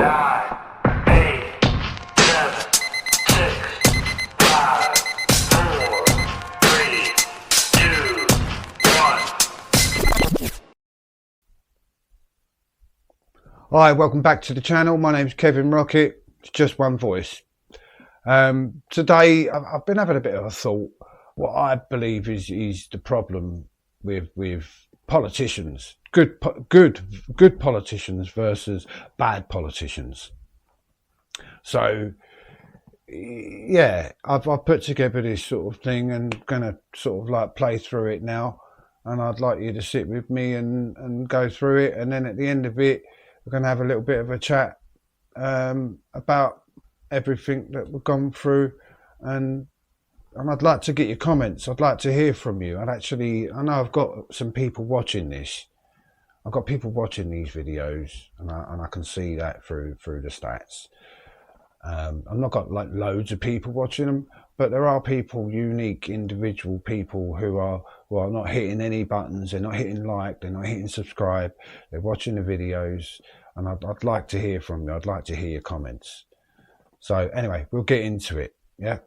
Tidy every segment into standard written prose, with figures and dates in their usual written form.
Hi, welcome back to the channel. My name's Kevin Rocket. It's just one voice. Today I've been having a bit of a thought. What I believe is the problem with politicians, good politicians versus bad politicians. So yeah, I've put together this sort of thing and gonna sort of like play through it now, and I'd like you to sit with me and go through it, and then at the end of it we're going to have a little bit of a chat about everything that we've gone through, and I'd like to get your comments. I'd like to hear from you. I know I've got some people watching this. I've got people watching these videos, and I can see that through the stats. I've not got like loads of people watching them, but there are people, unique individual people who are not hitting any buttons. They're not hitting like, they're not hitting subscribe. They're watching the videos, and I'd like to hear from you. I'd like to hear your comments. So anyway, we'll get into it. Yeah.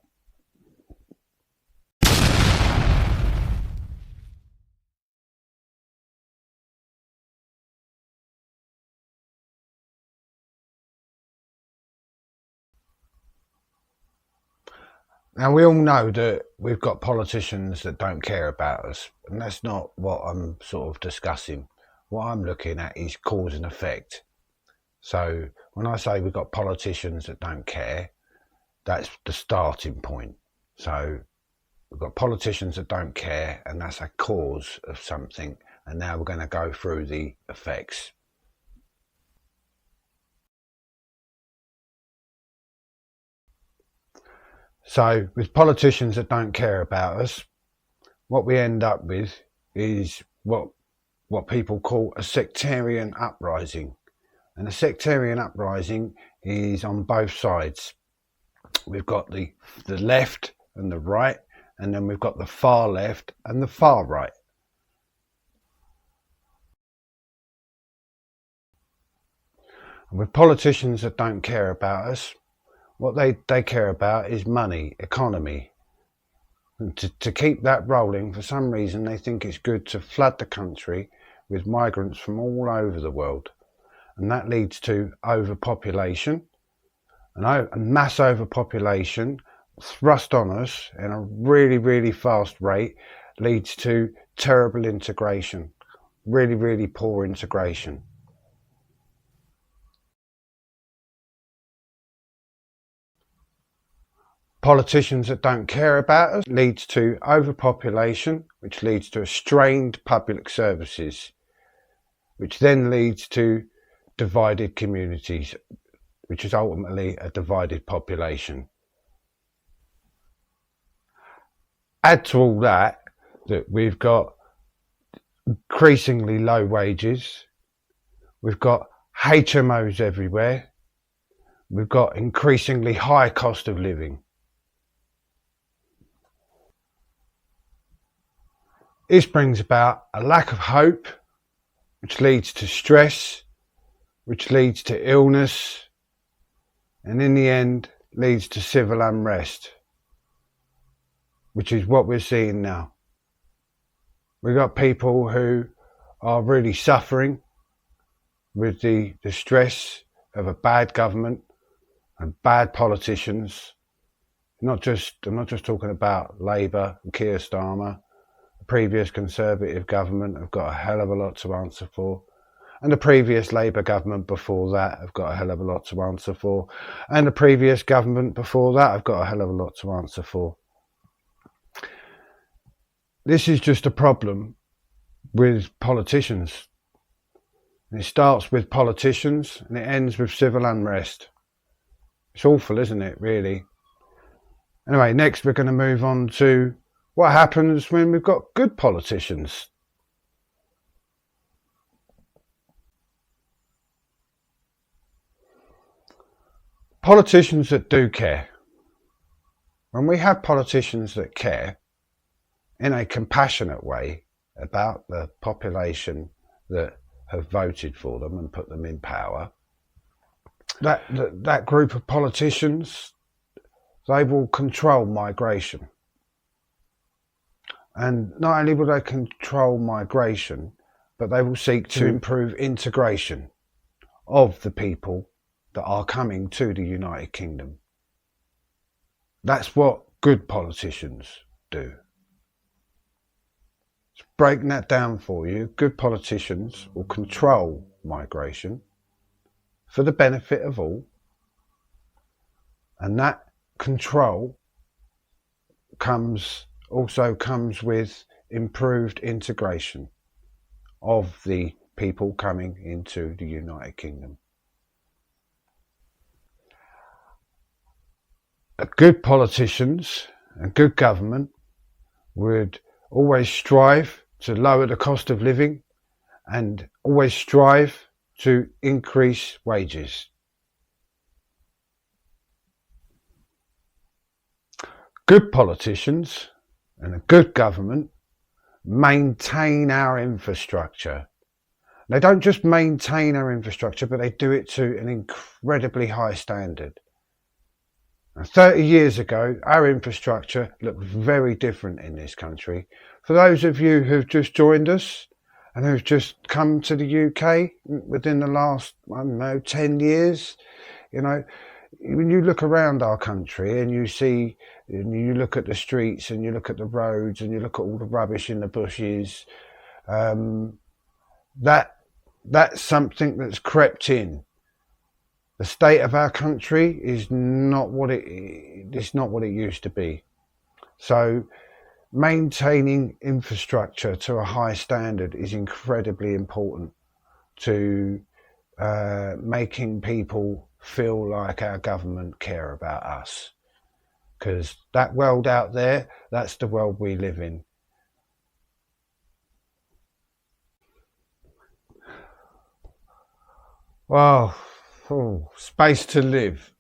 Now, we all know that we've got politicians that don't care about us, and that's not what I'm sort of discussing. What I'm looking at is cause and effect. So when I say we've got politicians that don't care, that's the starting point. So we've got politicians that don't care, and that's a cause of something, and now we're going to go through the effects. So with politicians that don't care about us, what we end up with is what people call a sectarian uprising. And a sectarian uprising is on both sides. We've got the left and the right, and then we've got the far left and the far right. And with politicians that don't care about us, what they care about is money, economy. And to keep that rolling, for some reason they think it's good to flood the country with migrants from all over the world. And that leads to overpopulation. And a mass overpopulation thrust on us in a really, really fast rate leads to terrible integration, really, really poor integration. Politicians that don't care about us leads to overpopulation, which leads to strained public services, which then leads to divided communities, which is ultimately a divided population. Add to all that we've got increasingly low wages, we've got HMOs everywhere, we've got increasingly high cost of living. This brings about a lack of hope, which leads to stress, which leads to illness, and in the end leads to civil unrest, which is what we're seeing now. We've got people who are really suffering with the stress of a bad government and bad politicians. I'm not just talking about Labour and Keir Starmer. The previous Conservative government have got a hell of a lot to answer for. And the previous Labour government before that have got a hell of a lot to answer for. And the previous government before that have got a hell of a lot to answer for. This is just a problem with politicians. And it starts with politicians and it ends with civil unrest. It's awful, isn't it, really? Anyway, next we're going to move on to what happens when we've got good politicians. Politicians that do care. When we have politicians that care in a compassionate way about the population that have voted for them and put them in power, that group of politicians, they will control migration. And not only will they control migration, but they will seek to improve integration of the people that are coming to the United Kingdom. That's what good politicians do. Breaking that down for you, good politicians will control migration for the benefit of all, and that control also comes with improved integration of the people coming into the United Kingdom. Good politicians and good government would always strive to lower the cost of living and always strive to increase wages. Good politicians and a good government maintain our infrastructure. They don't just maintain our infrastructure, but they do it to an incredibly high standard. Now, 30 years ago, our infrastructure looked very different in this country. For those of you who've just joined us and who've just come to the UK within the last, 10 years, when you look around our country and you look at the streets and you look at the roads and you look at all the rubbish in the bushes, that's something that's crept in. The state of our country is not what it used to be. So maintaining infrastructure to a high standard is incredibly important to making people feel like our government care about us. Because that world out there, that's the world we live in. Wow. Space to live.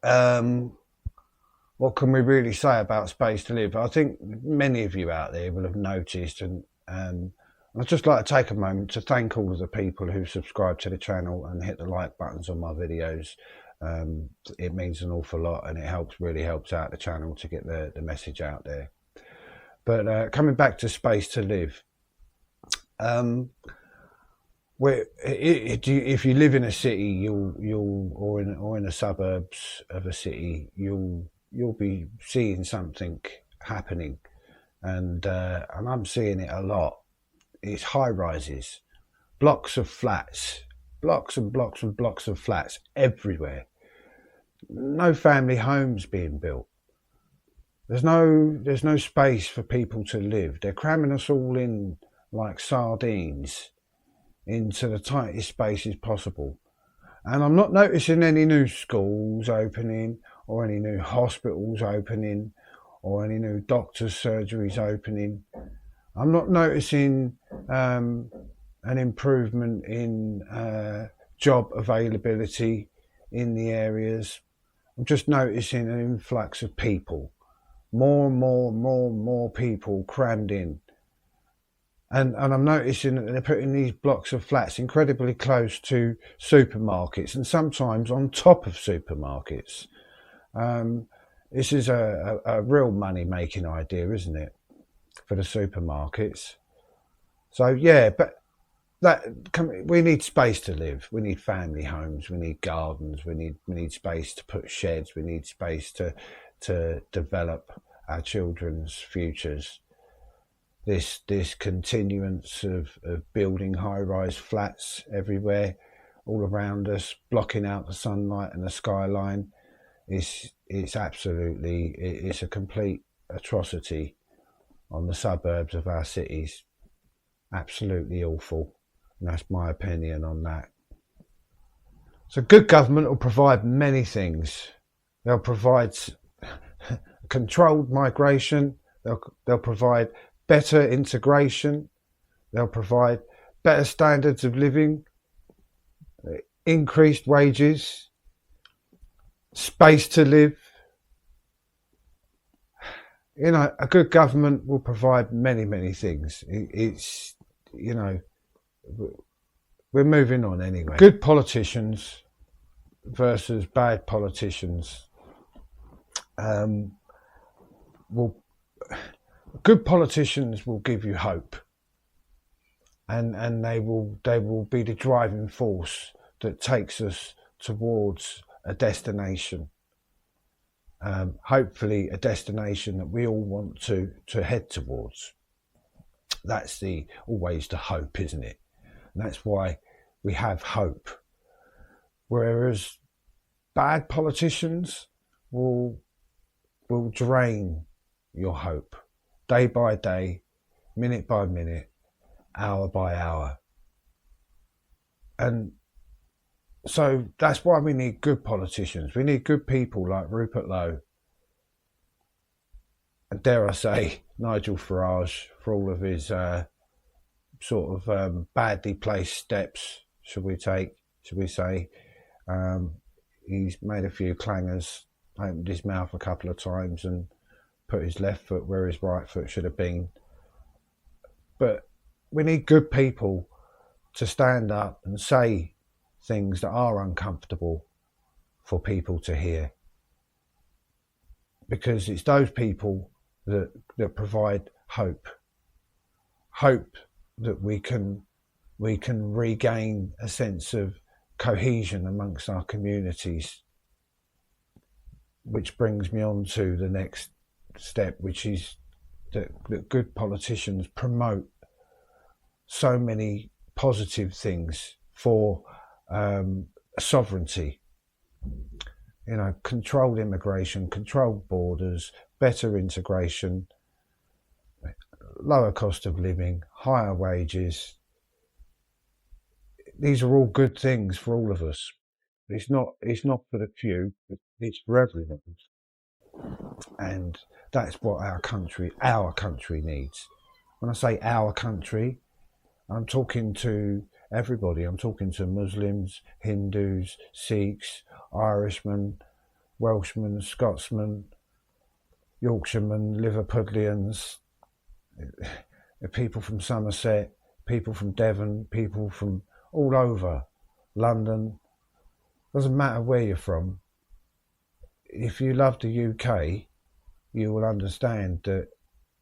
What can we really say about space to live? I think many of you out there will have noticed, and I'd just like to take a moment to thank all of the people who subscribe to the channel and hit the like buttons on my videos. It means an awful lot, and it really helps out the channel to get the message out there. But coming back to space to live, if you live in a city, or in the suburbs of a city, you'll be seeing something happening, and I'm seeing it a lot. It's high rises, blocks of flats, blocks and blocks and blocks of flats everywhere. No family homes being built. There's no space for people to live. They're cramming us all in like sardines into the tightest spaces possible. And I'm not noticing any new schools opening, or any new hospitals opening, or any new doctors' surgeries opening. I'm not noticing an improvement in job availability in the areas. I'm just noticing an influx of people. More and more people crammed in. And I'm noticing that they're putting these blocks of flats incredibly close to supermarkets, and sometimes on top of supermarkets. This is a real money-making idea, isn't it, for the supermarkets? So yeah, but we need space to live. We need family homes. We need gardens. We need space to put sheds. We need space to develop our children's futures. This continuance of building high-rise flats everywhere, all around us, blocking out the sunlight and the skyline, it's a complete atrocity on the suburbs of our cities. Absolutely awful, and that's my opinion on that. So good government will provide many things. They'll provide controlled migration. They'll provide better integration. They'll provide better standards of living, increased wages, space to live. A good government will provide many things. We're moving on anyway. Good politicians versus bad politicians. Will Good politicians will give you hope, and they will be the driving force that takes us towards a destination. Hopefully a destination that we all want to head towards. That's always the hope, isn't it? And that's why we have hope. Whereas bad politicians will drain your hope day by day, minute by minute, hour by hour. And so that's why we need good politicians. We need good people like Rupert Lowe, and dare I say, Nigel Farage, for all of his sort of badly placed steps, should we say. He's made a few clangers, opened his mouth a couple of times and put his left foot where his right foot should have been. But we need good people to stand up and say things that are uncomfortable for people to hear, because it's those people that provide hope that we can regain a sense of cohesion amongst our communities, which brings me on to the next step, which is that good politicians promote so many positive things for sovereignty. You know, controlled immigration, controlled borders, better integration, lower cost of living, higher wages. These are all good things for all of us. It's not for the few, it's for everyone. And that's what our country needs. When I say our country, I'm talking to everybody. I'm talking to Muslims, Hindus, Sikhs, Irishmen, Welshmen, Scotsmen, Yorkshiremen, Liverpudlians, people from Somerset, people from Devon, people from all over London. Doesn't matter where you're from. If you love the UK, you will understand that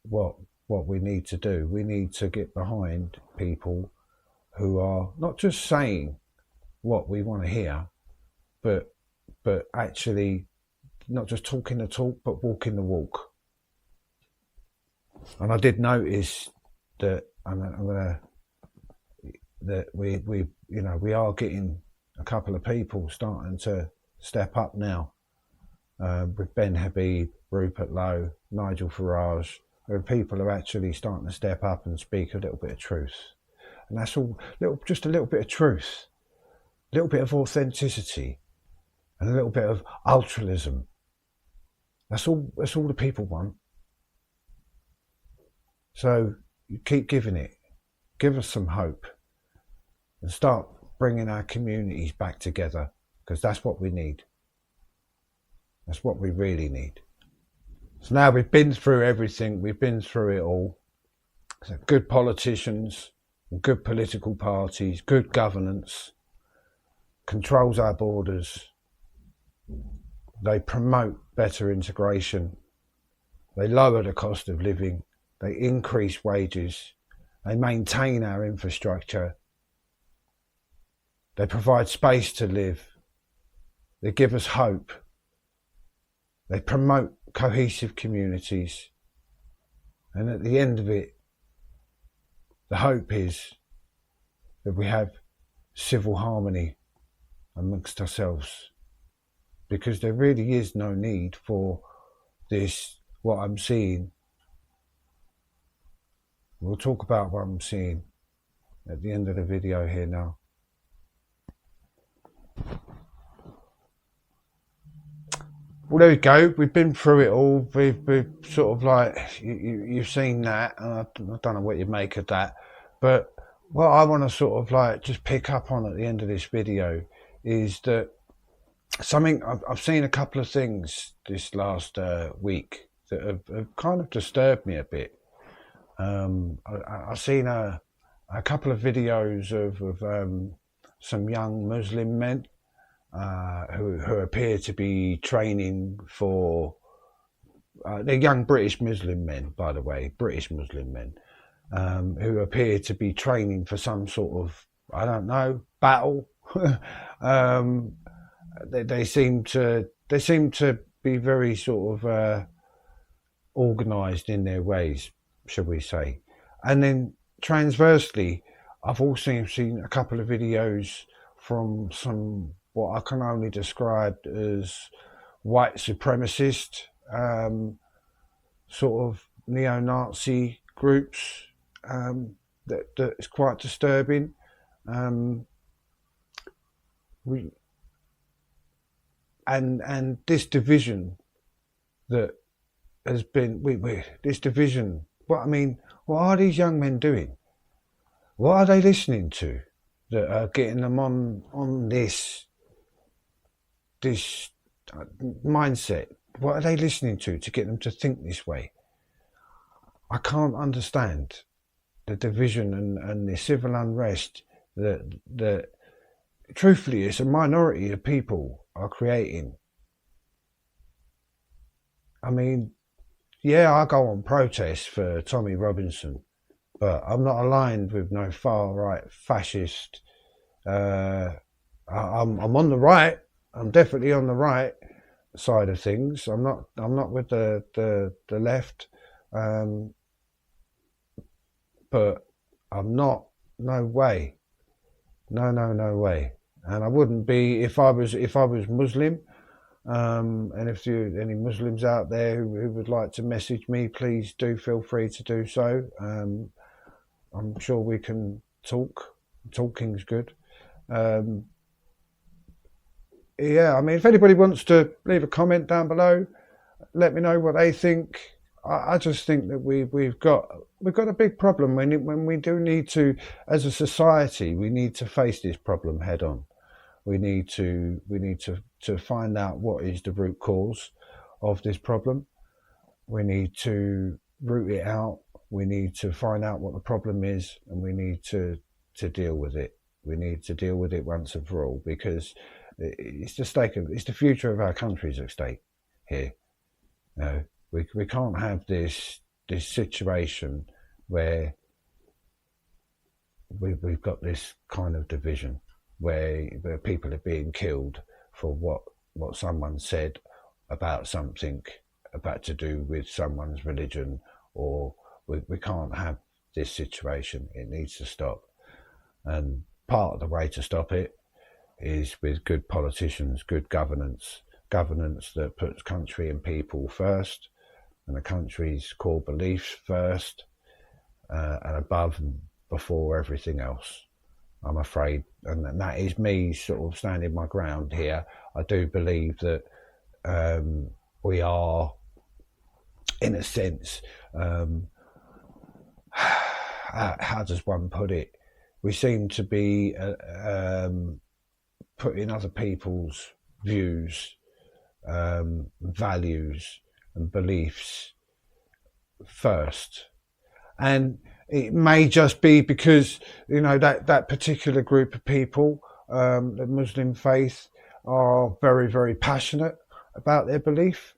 what we need to do. We need to get behind people who are not just saying what we want to hear, but actually not just talking the talk, but walking the walk. And I did notice that we are getting a couple of people starting to step up now. With Ben Habib, Rupert Lowe, Nigel Farage, where people are actually starting to step up and speak a little bit of truth. And that's all, just a little bit of truth, a little bit of authenticity, and a little bit of altruism. That's all the people want. So you keep giving it. Give us some hope and start bringing our communities back together, because that's what we need. That's what we really need. So now we've been through everything. We've been through it all. So good politicians, good political parties, good governance, controls our borders. They promote better integration. They lower the cost of living. They increase wages. They maintain our infrastructure. They provide space to live. They give us hope. They promote cohesive communities. And at the end of it, the hope is that we have civil harmony amongst ourselves. Because there really is no need for this, what I'm seeing. We'll talk about what I'm seeing at the end of the video here now. Well, there we go. We've been through it all. We've sort of like, you've seen that. And I don't know what you make of that. But what I want to sort of like just pick up on at the end of this video is that something, I've seen a couple of things this last week that have kind of disturbed me a bit. I've seen a couple of videos of some young Muslim men who appear to be training for. They're young British Muslim men, by the way, British Muslim men, who appear to be training for some sort of, I don't know, battle. They seem to be very sort of organised in their ways, shall we say. And then transversely, I've also seen a couple of videos from some what I can only describe as white supremacist sort of neo-Nazi groups that is quite disturbing. And this division that has been this division. What are these young men doing? What are they listening to that are getting them on this mindset? What are they listening to get them to think this way? I can't understand the division and the civil unrest that truthfully it's a minority of people are creating. I mean, yeah, I go on protests for Tommy Robinson, but I'm not aligned with no far right fascist. I'm on the right. I'm definitely on the right side of things. I'm not with the left, but I'm not. No way. No way. And I wouldn't be if I was Muslim. And if you any Muslims out there who would like to message me, please do feel free to do so. I'm sure we can talk. Talking's good. Yeah, I mean, if anybody wants to leave a comment down below, let me know what they think. I just think that we've got a big problem when we do need to, as a society, we need to face this problem head on. We need to find out what is the root cause of this problem. We need to root it out. We need to find out what the problem is, and we need to deal with it. We need to deal with it once and for all, because it's the future of our country's at stake here. We can't have this situation where we've got this kind of division where people are being killed for what someone said about something about to do with someone's religion, or we can't have this situation. It needs to stop, and part of the way to stop it is with good politicians, good governance that puts country and people first, and the country's core beliefs first, and above and before everything else. I'm afraid, and that is me sort of standing my ground here. I do believe that we are, in a sense, how does one put it? We seem to be putting other people's views, values and beliefs first. And it may just be because, that particular group of people, the Muslim faith, are very, very passionate about their belief.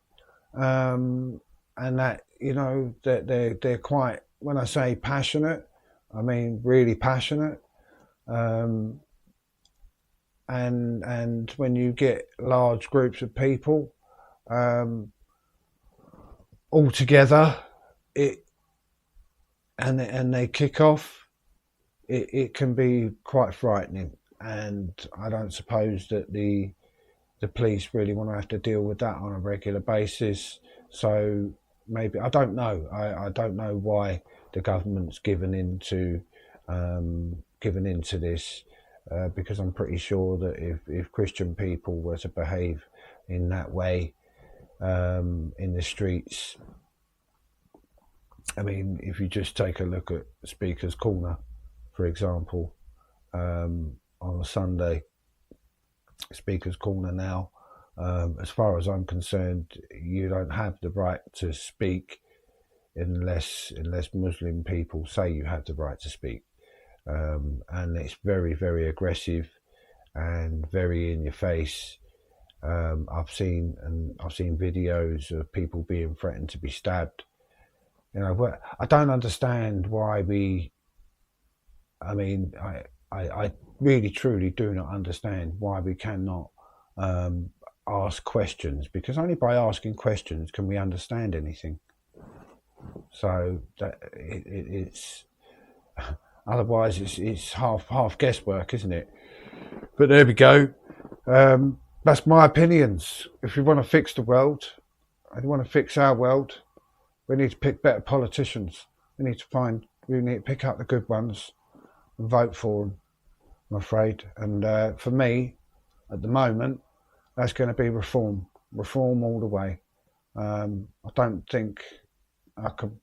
And that, that they're quite, when I say passionate, I mean really passionate. And when you get large groups of people all together, and they kick off, it can be quite frightening. And I don't suppose that the police really want to have to deal with that on a regular basis. So maybe, I don't know. I don't know why the government's given into this, because I'm pretty sure that if Christian people were to behave in that way in the streets, I mean, if you just take a look at Speaker's Corner, for example, on a Sunday, Speaker's Corner now, as far as I'm concerned, you don't have the right to speak unless Muslim people say you have the right to speak. And it's very, very aggressive, and very in your face. I've seen videos of people being threatened to be stabbed. You know, I don't understand why we. I mean, I really truly do not understand why we cannot ask questions, because only by asking questions can we understand anything. So that it's otherwise it's half guesswork, isn't it? But there we go. That's my opinions. If we want to fix the world, if we want to fix our world, we need to pick better politicians. We need to pick up the good ones and vote for them, I'm afraid. And for me, at the moment, that's going to be reform all the way. I don't think I could.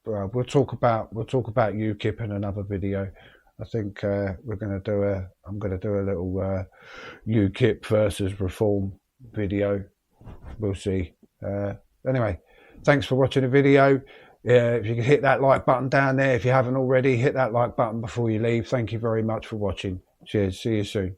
We'll talk about UKIP in another video. I think I'm going to do a little UKIP versus reform video. We'll see. Anyway, thanks for watching the video. If you can hit that like button down there, if you haven't already, hit that like button before you leave. Thank you very much for watching. Cheers. See you soon.